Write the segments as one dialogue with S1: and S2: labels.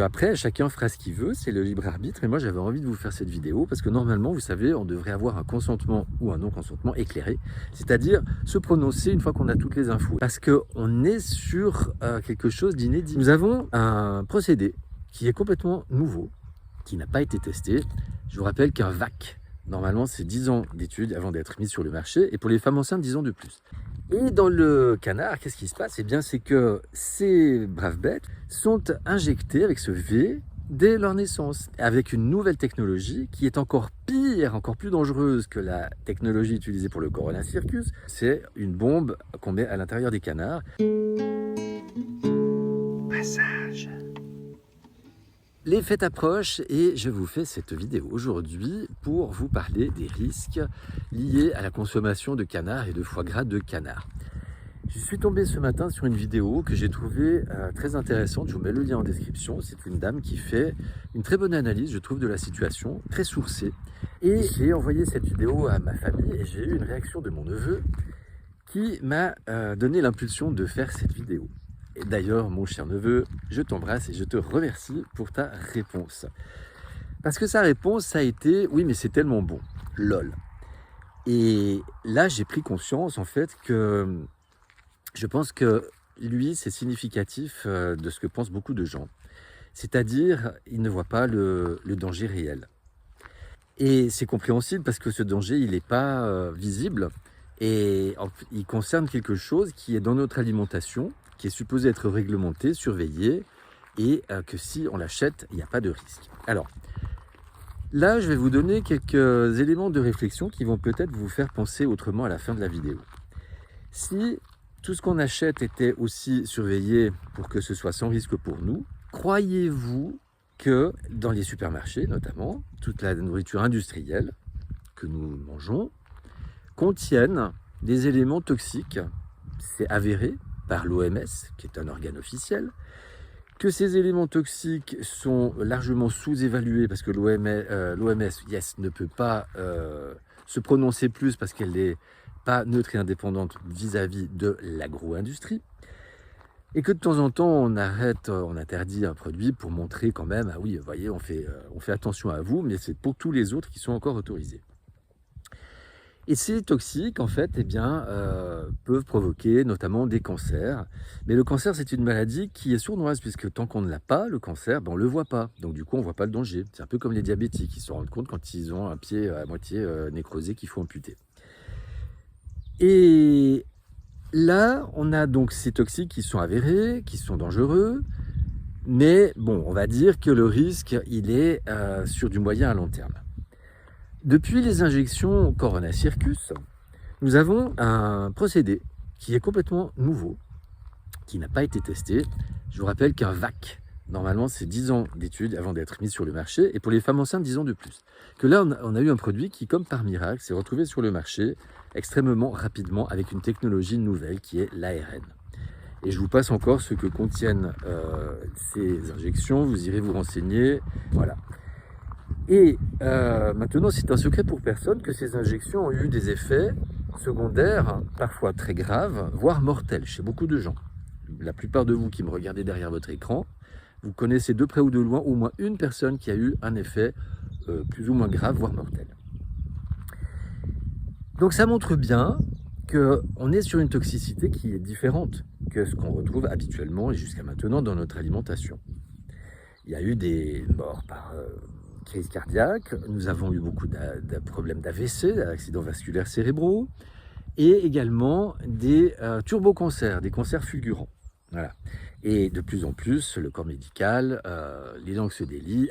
S1: Après, chacun fera ce qu'il veut, c'est le libre arbitre. Et moi, j'avais envie de vous faire cette vidéo parce que normalement, vous savez, on devrait avoir un consentement ou un non-consentement éclairé, c'est-à-dire se prononcer une fois qu'on a toutes les infos. Parce qu'on est sur quelque chose d'inédit. Nous avons un procédé qui est complètement nouveau, qui n'a pas été testé. Je vous rappelle qu'un VAC, normalement, c'est 10 ans d'études avant d'être mis sur le marché, et pour les femmes enceintes, 10 ans de plus. Et dans le canard, qu'est-ce qui se passe? Eh bien, c'est que ces braves bêtes sont injectées avec ce V dès leur naissance, avec une nouvelle technologie qui est encore pire, encore plus dangereuse que la technologie utilisée pour le Corona Circus. C'est une bombe qu'on met à l'intérieur des canards. Passage. Les fêtes approchent et je vous fais cette vidéo aujourd'hui pour vous parler des risques liés à la consommation de canard et de foie gras de canard. Je suis tombé ce matin sur une vidéo que j'ai trouvée très intéressante, je vous mets le lien en description. C'est une dame qui fait une très bonne analyse, je trouve, de la situation, très sourcée. Et j'ai envoyé cette vidéo à ma famille et j'ai eu une réaction de mon neveu qui m'a donné l'impulsion de faire cette vidéo. Et d'ailleurs, mon cher neveu, je t'embrasse et je te remercie pour ta réponse. Parce que sa réponse, ça a été « Oui, mais c'est tellement bon, lol ». Et là, j'ai pris conscience, en fait, que je pense que lui, c'est significatif de ce que pensent beaucoup de gens. C'est-à-dire, il ne voit pas le danger réel. Et c'est compréhensible parce que ce danger, il n'est pas visible. Et il concerne quelque chose qui est dans notre alimentation, qui est supposé être réglementé, surveillé, et que si on l'achète, il n'y a pas de risque. Alors, là, je vais vous donner quelques éléments de réflexion qui vont peut-être vous faire penser autrement à la fin de la vidéo. Si tout ce qu'on achète était aussi surveillé pour que ce soit sans risque pour nous, croyez-vous que dans les supermarchés, notamment, toute la nourriture industrielle que nous mangeons, contiennent des éléments toxiques? C'est avéré par l'OMS, qui est un organe officiel, que ces éléments toxiques sont largement sous-évalués parce que l'OMS, yes, ne peut pas se prononcer plus parce qu'elle n'est pas neutre et indépendante vis-à-vis de l'agro-industrie. Et que de temps en temps, on interdit un produit pour montrer quand même, ah oui, vous voyez, on fait attention à vous, mais c'est pour tous les autres qui sont encore autorisés. Et ces toxiques, en fait, eh bien, peuvent provoquer notamment des cancers. Mais le cancer, c'est une maladie qui est sournoise, puisque tant qu'on ne l'a pas, le cancer, ben, on ne le voit pas. Donc du coup, on ne voit pas le danger. C'est un peu comme les diabétiques, ils se rendent compte quand ils ont un pied à moitié nécrosé qu'il faut amputer. Et là, on a donc ces toxiques qui sont avérés, qui sont dangereux. Mais bon, on va dire que le risque, il est sur du moyen à long terme. Depuis les injections Corona Circus, nous avons un procédé qui est complètement nouveau, qui n'a pas été testé. Je vous rappelle qu'un VAC, normalement, c'est 10 ans d'études avant d'être mis sur le marché, et pour les femmes enceintes, 10 ans de plus. Que là, on a eu un produit qui, comme par miracle, s'est retrouvé sur le marché extrêmement rapidement avec une technologie nouvelle qui est l'ARN. Et je vous passe encore ce que contiennent ces injections, vous irez vous renseigner, voilà. Et maintenant, c'est un secret pour personne que ces injections ont eu des effets secondaires, parfois très graves, voire mortels chez beaucoup de gens. La plupart de vous qui me regardez derrière votre écran, vous connaissez de près ou de loin au moins une personne qui a eu un effet plus ou moins grave, voire mortel. Donc ça montre bien qu'on est sur une toxicité qui est différente que ce qu'on retrouve habituellement et jusqu'à maintenant dans notre alimentation. Il y a eu des morts par crise cardiaque, nous avons eu beaucoup de problèmes d'AVC, d'accidents vasculaires cérébraux, et également des turbocancers, des cancers fulgurants. Voilà. Et de plus en plus, le corps médical, les langues se délient,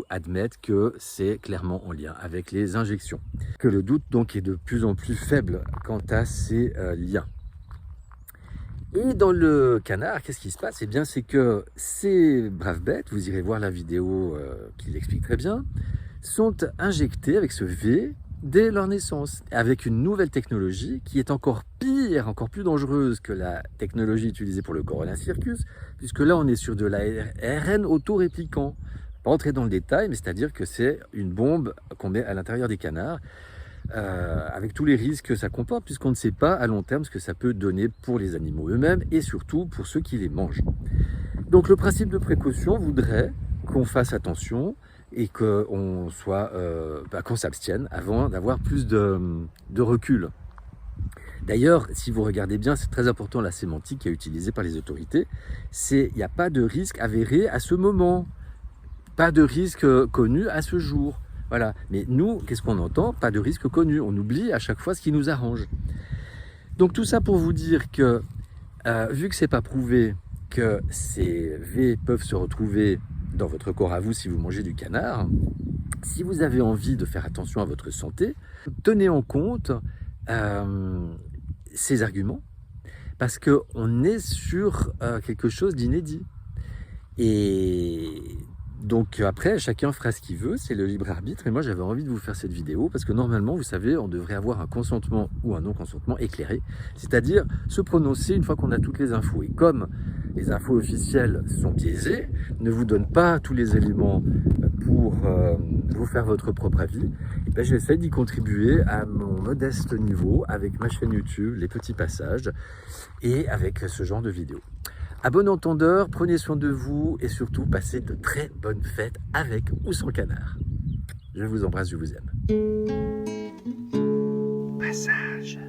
S1: admettent que c'est clairement en lien avec les injections. Que le doute donc est de plus en plus faible quant à ces liens. Et dans le canard, qu'est-ce qui se passe? Eh bien, c'est que ces braves bêtes, vous irez voir la vidéo qui l'explique très bien, sont injectées avec ce V dès leur naissance, avec une nouvelle technologie qui est encore pire, encore plus dangereuse que la technologie utilisée pour le Corona Circus, puisque là, on est sur de l'ARN auto-répliquant. Pas entrer dans le détail, mais c'est-à-dire que c'est une bombe qu'on met à l'intérieur des canards, avec tous les risques que ça comporte, puisqu'on ne sait pas à long terme ce que ça peut donner pour les animaux eux-mêmes et surtout pour ceux qui les mangent. Donc le principe de précaution voudrait qu'on fasse attention et qu'on qu'on s'abstienne avant d'avoir plus de recul. D'ailleurs, si vous regardez bien, c'est très important la sémantique qui est utilisée par les autorités, il n'y a pas de risque avéré à ce moment, pas de risque connu à ce jour. Voilà. Mais nous, qu'est-ce qu'on entend? Pas de risque connu. On oublie à chaque fois ce qui nous arrange. Donc tout ça pour vous dire que, vu que c'est pas prouvé que ces V peuvent se retrouver dans votre corps à vous si vous mangez du canard, si vous avez envie de faire attention à votre santé, tenez en compte ces arguments, parce qu'on est sur quelque chose d'inédit. Et donc après, chacun fera ce qu'il veut, c'est le libre arbitre. Et moi, j'avais envie de vous faire cette vidéo parce que normalement, vous savez, on devrait avoir un consentement ou un non-consentement éclairé, c'est-à-dire se prononcer une fois qu'on a toutes les infos. Et comme les infos officielles sont biaisées, ne vous donnent pas tous les éléments pour vous faire votre propre avis, et bien j'essaie d'y contribuer à mon modeste niveau avec ma chaîne YouTube, les petits passages, et avec ce genre de vidéos. À bon entendeur, prenez soin de vous et surtout passez de très bonnes fêtes avec ou sans canard. Je vous embrasse, je vous aime. Passage.